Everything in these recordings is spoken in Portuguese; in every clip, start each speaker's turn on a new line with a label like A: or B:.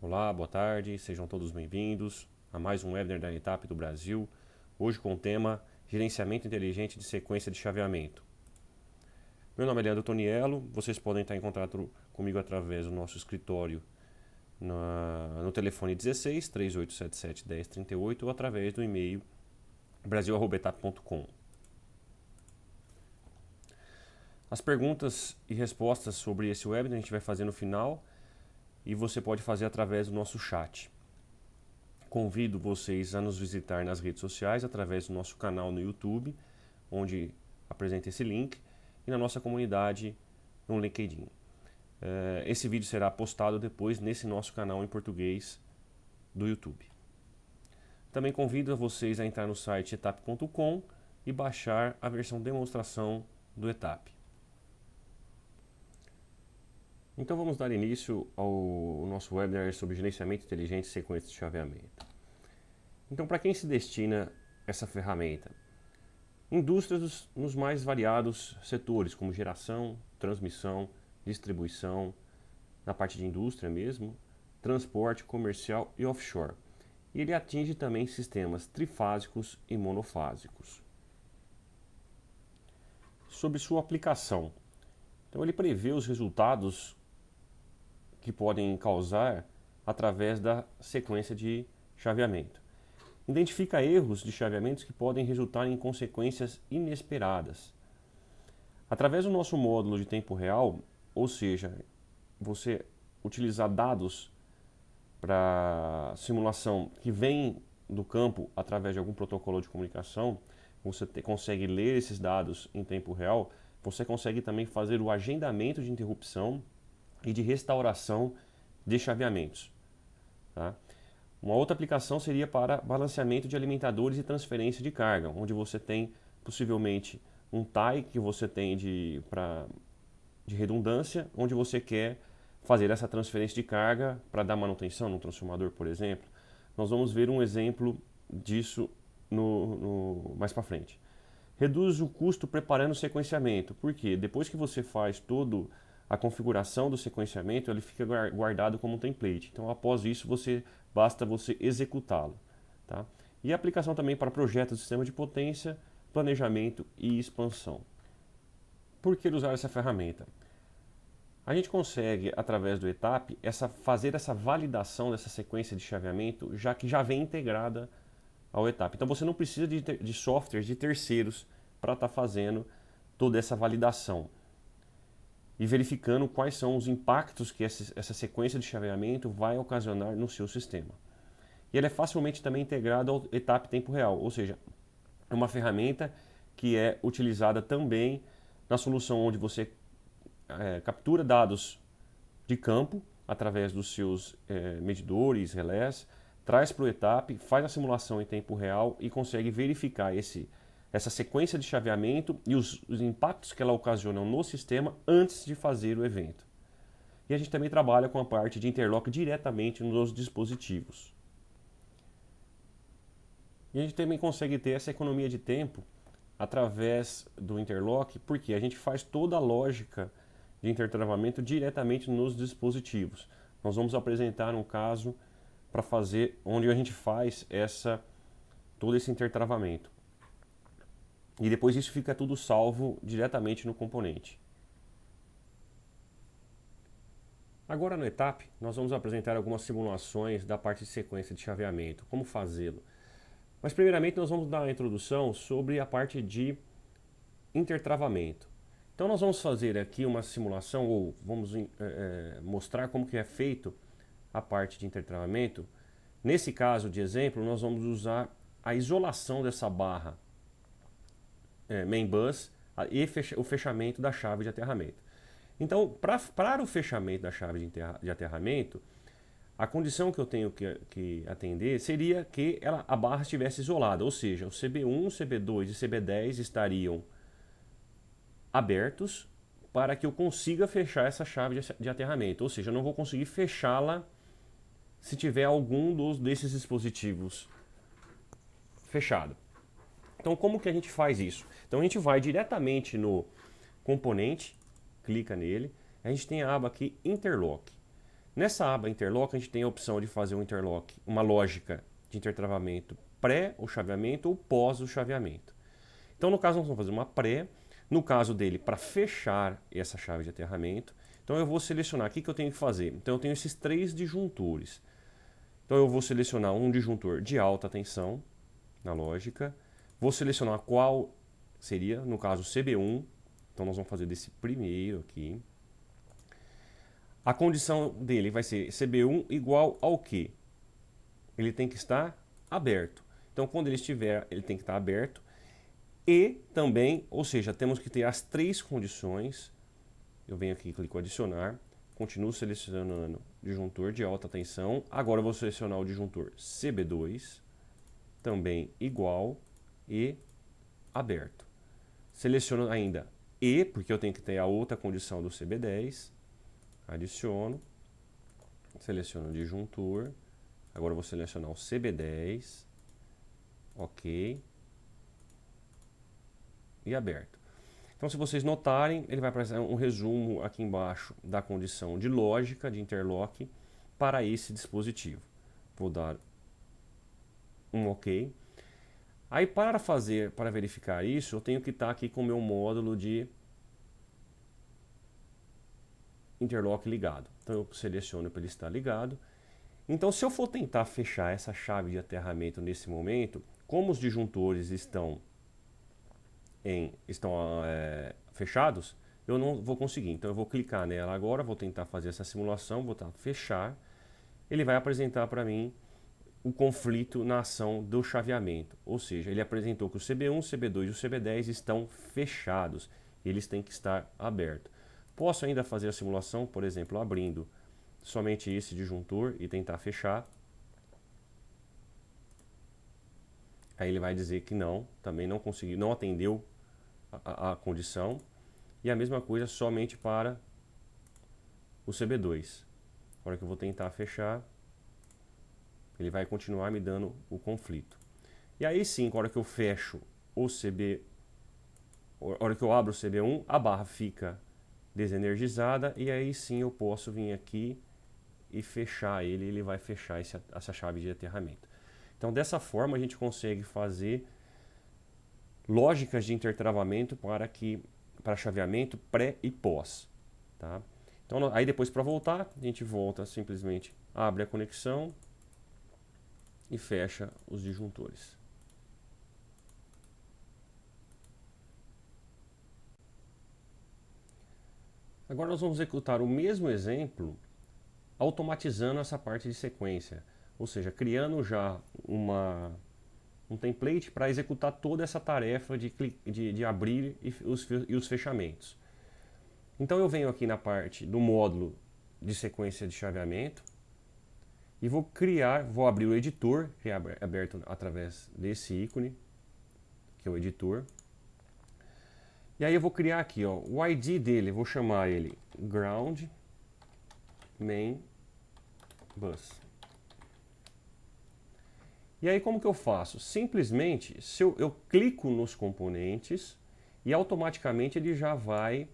A: Olá, boa tarde, sejam todos bem-vindos a mais um webinar da ETAP do Brasil, hoje com o tema Gerenciamento Inteligente de Sequência de Chaveamento. Meu nome é Leandro Toniello, vocês podem estar em contato comigo através do nosso escritório no telefone 16 3877 1038 ou através do e-mail brasil@etap.com. As perguntas e respostas sobre esse webinar a gente vai fazer no final e você pode fazer através do nosso chat. Convido vocês a nos visitar nas redes sociais através do nosso canal no YouTube, onde apresenta esse link, e na nossa comunidade no LinkedIn. Esse vídeo será postado depois nesse nosso canal em português do YouTube. Também convido vocês a entrar no site etap.com e baixar a versão demonstração do ETAP. Então vamos dar início ao nosso webinar sobre gerenciamento inteligente de sequências de chaveamento. Então, para quem se destina essa ferramenta? Indústrias nos mais variados setores, como geração, transmissão, distribuição, na parte de indústria mesmo, transporte comercial e offshore. E ele atinge também sistemas trifásicos e monofásicos. Sobre sua aplicação. Então, ele prevê os resultados que podem causar através da sequência de chaveamento. Identifica erros de chaveamentos que podem resultar em consequências inesperadas. Através do nosso módulo de tempo real, ou seja, você utilizar dados para simulação que vem do campo através de algum protocolo de comunicação, você consegue ler esses dados em tempo real, você consegue também fazer o agendamento de interrupção e de restauração de chaveamentos. Tá? Uma outra aplicação seria para balanceamento de alimentadores e transferência de carga, onde você tem possivelmente um tie que você tem de redundância, onde você quer fazer essa transferência de carga para dar manutenção no transformador, por exemplo. Nós vamos ver um exemplo disso mais para frente. Reduz o custo preparando o sequenciamento, porque depois que você faz todo a configuração do sequenciamento, ele fica guardado como um template. Então, após isso, basta você executá-lo. Tá? E a aplicação também para projetos de sistema de potência, planejamento e expansão. Por que usar essa ferramenta? A gente consegue, através do ETAP, fazer essa validação dessa sequência de chaveamento, que já vem integrada ao ETAP. Então, você não precisa de softwares de terceiros para estar fazendo toda essa validação e verificando quais são os impactos que essa sequência de chaveamento vai ocasionar no seu sistema. E ele é facilmente também integrado ao ETAP tempo real, ou seja, é uma ferramenta que é utilizada também na solução onde você captura dados de campo através dos seus medidores, relés, traz para o ETAP, faz a simulação em tempo real e consegue verificar essa sequência de chaveamento e os impactos que ela ocasiona no sistema antes de fazer o evento. E a gente também trabalha com a parte de interlock diretamente nos dispositivos. E a gente também consegue ter essa economia de tempo através do interlock, porque a gente faz toda a lógica de intertravamento diretamente nos dispositivos. Nós vamos apresentar um caso para fazer onde a gente faz todo esse intertravamento. E depois isso fica tudo salvo diretamente no componente. Agora no ETAP, nós vamos apresentar algumas simulações da parte de sequência de chaveamento, como fazê-lo. Mas primeiramente nós vamos dar uma introdução sobre a parte de intertravamento. Então nós vamos fazer aqui uma simulação, ou vamos mostrar como que é feito a parte de intertravamento. Nesse caso de exemplo, nós vamos usar a isolação dessa barra main bus e o fechamento da chave de aterramento. Então, para o fechamento da chave de aterramento, a condição que eu tenho que atender seria que a barra estivesse isolada, ou seja, o CB1, CB2 e CB10 estariam abertos para que eu consiga fechar essa chave de aterramento, ou seja, eu não vou conseguir fechá-la se tiver algum desses dispositivos fechado. Então, como que a gente faz isso? Então, a gente vai diretamente no componente, clica nele, a gente tem a aba aqui Interlock. Nessa aba interlock, a gente tem a opção de fazer um interlock, uma lógica de intertravamento pré o chaveamento ou pós o chaveamento. Então, no caso, nós vamos fazer uma pré. No caso dele, para fechar essa chave de aterramento, então eu vou selecionar aqui que eu tenho que fazer. Então, eu tenho esses 3 disjuntores. Então, eu vou selecionar um disjuntor de alta tensão, na lógica. Vou selecionar qual seria, no caso, CB1. Então, nós vamos fazer desse primeiro aqui. A condição dele vai ser CB1 igual ao quê? Ele tem que estar aberto. Então, quando ele estiver, ele tem que estar aberto. E também, ou seja, temos que ter as 3 condições. Eu venho aqui e clico adicionar. Continuo selecionando disjuntor de alta tensão. Agora eu vou selecionar o disjuntor CB2, também igual e aberto. Seleciono ainda E, porque eu tenho que ter a outra condição do CB10. Adiciono. Seleciono o disjuntor. Agora eu vou selecionar o CB10. Ok. E aberto. Então, se vocês notarem, ele vai aparecer um resumo aqui embaixo da condição de lógica de interlock para esse dispositivo. Vou dar um OK. Aí, para verificar isso, eu tenho que estar aqui com o meu módulo de interlock ligado. Então, eu seleciono para ele estar ligado. Então, se eu for tentar fechar essa chave de aterramento nesse momento, como os disjuntores estão fechados, eu não vou conseguir. Então eu vou clicar nela agora, vou tentar fazer essa simulação, vou botar fechar. Ele vai apresentar para mim o conflito na ação do chaveamento. Ou seja, ele apresentou que o CB1, o CB2 e o CB10 estão fechados. Eles têm que estar abertos. Posso ainda fazer a simulação, por exemplo, abrindo somente esse disjuntor e tentar fechar. Aí ele vai dizer que não, também não conseguiu, não atendeu a condição. E a mesma coisa somente para o CB2. Na hora que eu vou tentar fechar, ele vai continuar me dando o conflito. E aí sim, na hora que eu fecho o na hora que eu abro o CB1, a barra fica desenergizada e aí sim eu posso vir aqui e fechar ele vai fechar essa chave de aterramento. Então dessa forma a gente consegue fazer lógicas de intertravamento para chaveamento pré e pós, tá? Então aí depois, para voltar, a gente volta, simplesmente abre a conexão e fecha os disjuntores. Agora nós vamos executar o mesmo exemplo automatizando essa parte de sequência, ou seja, criando já um template para executar toda essa tarefa de abrir e os fechamentos. Então eu venho aqui na parte do módulo de sequência de chaveamento e vou abrir o editor, que é aberto através desse ícone, que é o editor. E aí eu vou criar aqui, ó, o ID dele, vou chamar ele Ground Main Bus. E aí como que eu faço? Simplesmente, eu clico nos componentes e automaticamente ele já vai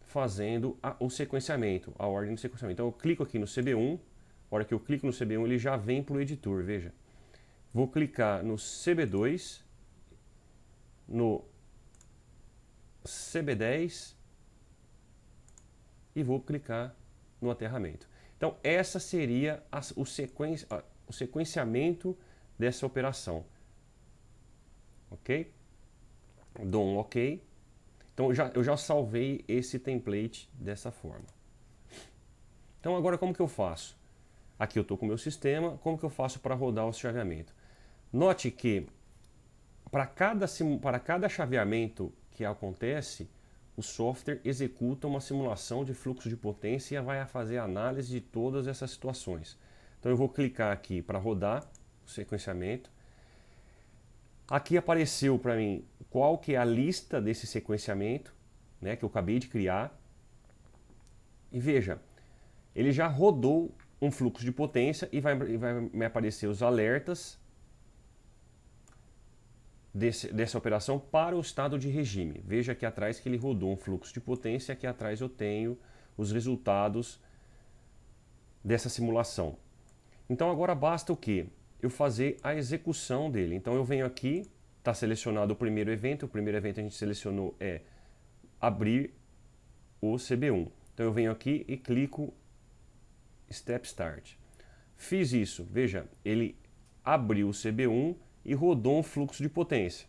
A: fazendo o sequenciamento, a ordem de sequenciamento. Então eu clico aqui no CB1, a hora que eu clico no CB1 ele já vem para o editor, veja. Vou clicar no CB2, no CB10 e vou clicar no aterramento. Então essa seria o sequenciamento dessa operação. Ok? Dou um OK. Então eu já salvei esse template dessa forma. Então agora como que eu faço? Aqui eu estou com o meu sistema, como que eu faço para rodar o chaveamento? Note que para cada chaveamento que acontece, o software executa uma simulação de fluxo de potência e vai fazer a análise de todas essas situações. Então eu vou clicar aqui para rodar o sequenciamento. Aqui apareceu para mim qual que é a lista desse sequenciamento, né, que eu acabei de criar. E veja, ele já rodou um fluxo de potência e vai me aparecer os alertas dessa operação para o estado de regime. Veja aqui atrás que ele rodou um fluxo de potência, aqui atrás eu tenho os resultados dessa simulação. Então agora basta o quê? Eu fazer a execução dele. Então eu venho aqui, está selecionado o primeiro evento a gente selecionou é abrir o CB1. Então eu venho aqui e clico Step Start. Fiz isso, veja, ele abriu o CB1 e rodou um fluxo de potência.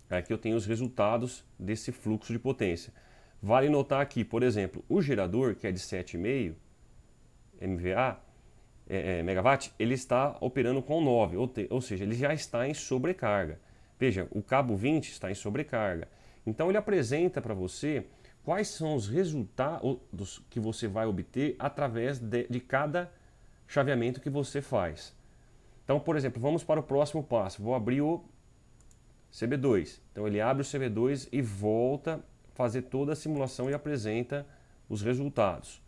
A: Aqui eu tenho os resultados desse fluxo de potência. Vale notar aqui, por exemplo, o gerador, que é de 7,5 MVA, megawatt, ele está operando com 9, ou seja, ele já está em sobrecarga. Veja, o cabo 20 está em sobrecarga. Então ele apresenta para você quais são os resultados que você vai obter através de cada chaveamento que você faz. Então, por exemplo, vamos para o próximo passo. Vou abrir o CB2. Então ele abre o CB2 e volta a fazer toda a simulação e apresenta os resultados.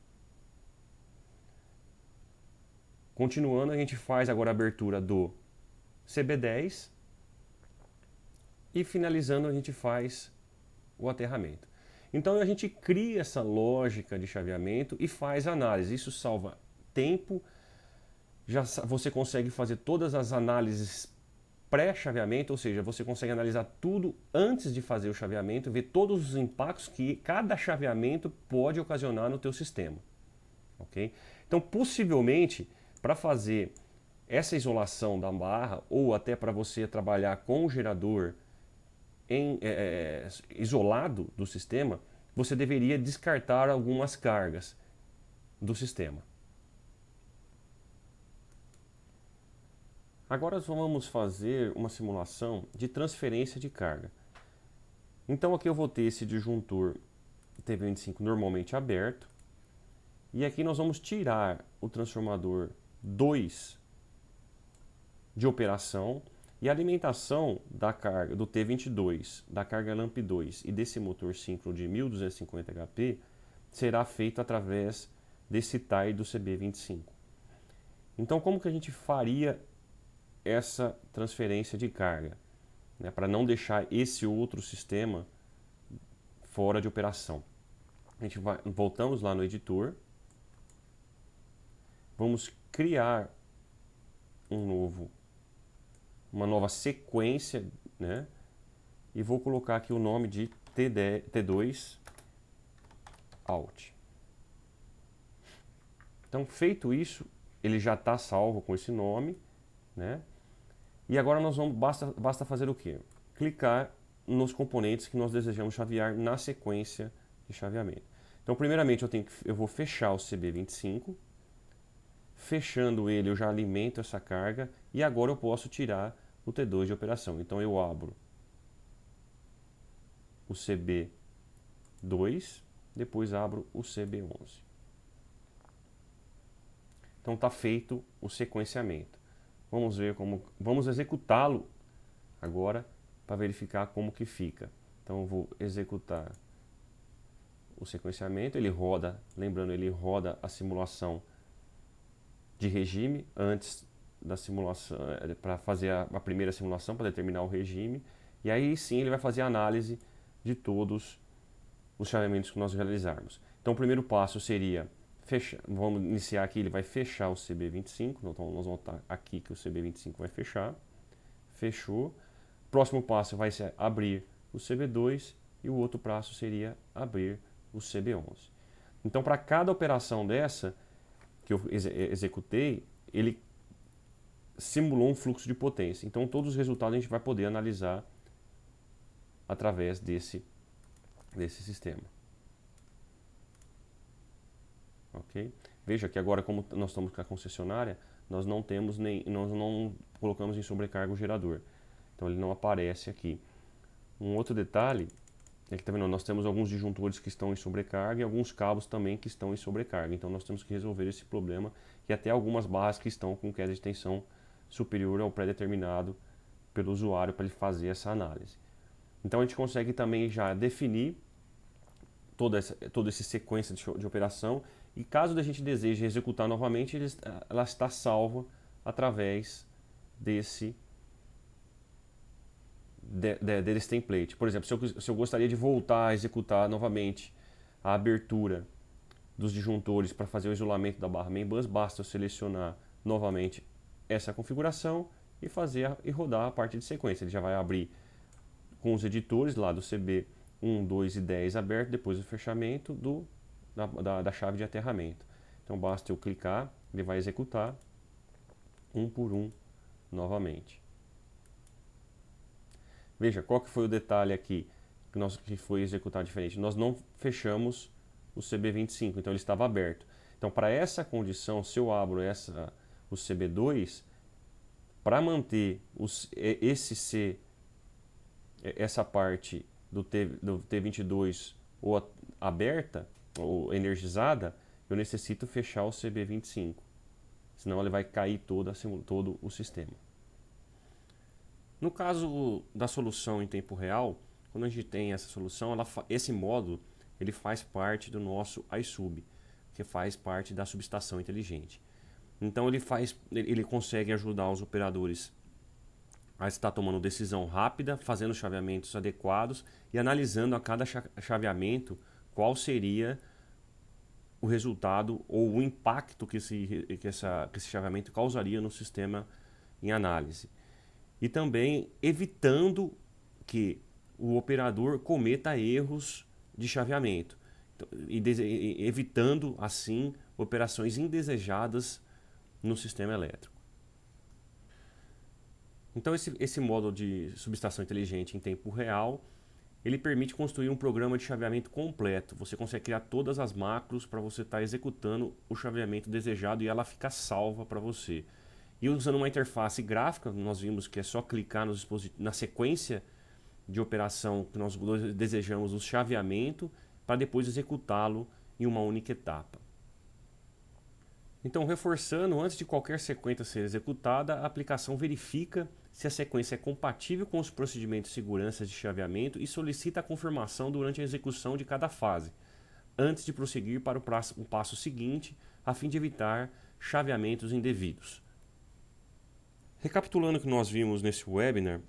A: Continuando, a gente faz agora a abertura do CB10 e finalizando a gente faz o aterramento. Então a gente cria essa lógica de chaveamento e faz análise. Isso salva tempo, já você consegue fazer todas as análises pré-chaveamento, ou seja, você consegue analisar tudo antes de fazer o chaveamento, ver todos os impactos que cada chaveamento pode ocasionar no teu sistema. Okay? Então, possivelmente, para fazer essa isolação da barra, ou até para você trabalhar com o gerador isolado do sistema, você deveria descartar algumas cargas do sistema. Agora nós vamos fazer uma simulação de transferência de carga. Então aqui eu vou ter esse disjuntor T25 normalmente aberto. E aqui nós vamos tirar o transformador 2 de operação e a alimentação da carga do T22, da carga LAMP2 e desse motor síncrono de 1250 HP será feito através desse tie do CB25. Então como que a gente faria essa transferência de carga, né, para não deixar esse outro sistema fora de operação? Voltamos lá no editor, vamos criar uma nova sequência, né, e vou colocar aqui o nome de T2 Out. Então, feito isso, ele já está salvo com esse nome, né? E agora basta fazer o quê? Clicar nos componentes que nós desejamos chavear na sequência de chaveamento. Então, primeiramente, eu vou fechar o CB25. Fechando ele, eu já alimento essa carga e agora eu posso tirar o T2 de operação. Então eu abro o CB2, depois abro o CB11. Então está feito o sequenciamento. Vamos executá-lo agora para verificar como que fica. Então eu vou executar o sequenciamento, ele roda, lembrando, ele roda a simulação de regime antes da simulação, para fazer a primeira simulação, para determinar o regime, e aí sim ele vai fazer a análise de todos os chaveamentos que nós realizarmos. Então o primeiro passo seria vamos iniciar aqui, ele vai fechar o CB25, então nós vamos notar aqui que o CB25 vai fechar, fechou. Próximo passo vai ser abrir o CB2 e o outro passo seria abrir o CB11. Então para cada operação dessa que eu executei, ele simulou um fluxo de potência. Então todos os resultados a gente vai poder analisar através desse sistema. Ok? Veja que agora, como nós estamos com a concessionária, nós não colocamos em sobrecarga o gerador. Então ele não aparece aqui. Um outro detalhe é que, tá vendo, nós temos alguns disjuntores que estão em sobrecarga e alguns cabos também que estão em sobrecarga. Então nós temos que resolver esse problema e até algumas barras que estão com queda de tensão superior ao pré-determinado pelo usuário para ele fazer essa análise. Então a gente consegue também já definir toda essa sequência de operação e caso a gente deseje executar novamente, ela está salva através desse template. Por exemplo, se eu gostaria de voltar a executar novamente a abertura dos disjuntores para fazer o isolamento da barra main bus, basta eu selecionar novamente essa configuração e rodar a parte de sequência. Ele já vai abrir com os editores lá do CB 1, 2 e 10 aberto, depois o fechamento da chave de aterramento. Então basta eu clicar, ele vai executar um por um novamente. Veja, qual que foi o detalhe aqui que foi executado diferente? Nós não fechamos o CB25, então ele estava aberto. Então, para essa condição, se eu abro o CB2, para manter essa parte do T22 aberta ou energizada, eu necessito fechar o CB25. Senão ele vai cair todo o sistema. No caso da solução em tempo real, quando a gente tem essa solução, esse módulo ele faz parte do nosso iSub, que faz parte da subestação inteligente. Então ele consegue ajudar os operadores a estar tomando decisão rápida, fazendo chaveamentos adequados e analisando a cada chaveamento qual seria o resultado ou o impacto que esse chaveamento causaria no sistema em análise. E também evitando que o operador cometa erros de chaveamento, evitando assim operações indesejadas no sistema elétrico. Então esse módulo de subestação inteligente em tempo real, ele permite construir um programa de chaveamento completo. Você consegue criar todas as macros para você estar executando o chaveamento desejado e ela fica salva para você. E usando uma interface gráfica, nós vimos que é só clicar na sequência de operação que nós desejamos o chaveamento para depois executá-lo em uma única etapa. Então, reforçando, antes de qualquer sequência ser executada, a aplicação verifica se a sequência é compatível com os procedimentos de segurança de chaveamento e solicita a confirmação durante a execução de cada fase, antes de prosseguir para o passo seguinte, a fim de evitar chaveamentos indevidos. Recapitulando o que nós vimos nesse webinar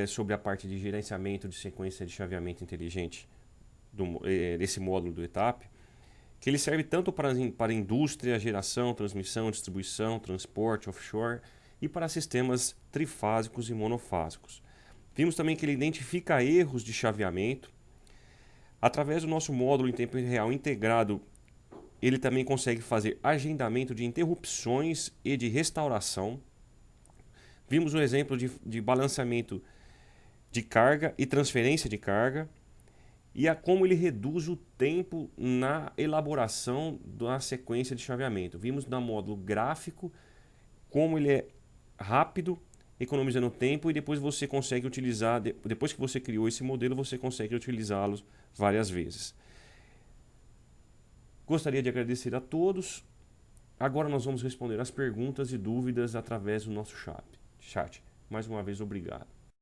A: sobre a parte de gerenciamento de sequência de chaveamento inteligente desse módulo do ETAP, que ele serve tanto para indústria, geração, transmissão, distribuição, transporte, offshore e para sistemas trifásicos e monofásicos. Vimos também que ele identifica erros de chaveamento. Através do nosso módulo em tempo real integrado, ele também consegue fazer agendamento de interrupções e de restauração. Vimos um exemplo de balanceamento de carga e transferência de carga. E a como ele reduz o tempo na elaboração da sequência de chaveamento. Vimos no módulo gráfico como ele é rápido, economizando tempo, e depois você consegue utilizar, depois que você criou esse modelo, você consegue utilizá-los várias vezes. Gostaria de agradecer a todos. Agora nós vamos responder as perguntas e dúvidas através do nosso chat. Mais uma vez, obrigado.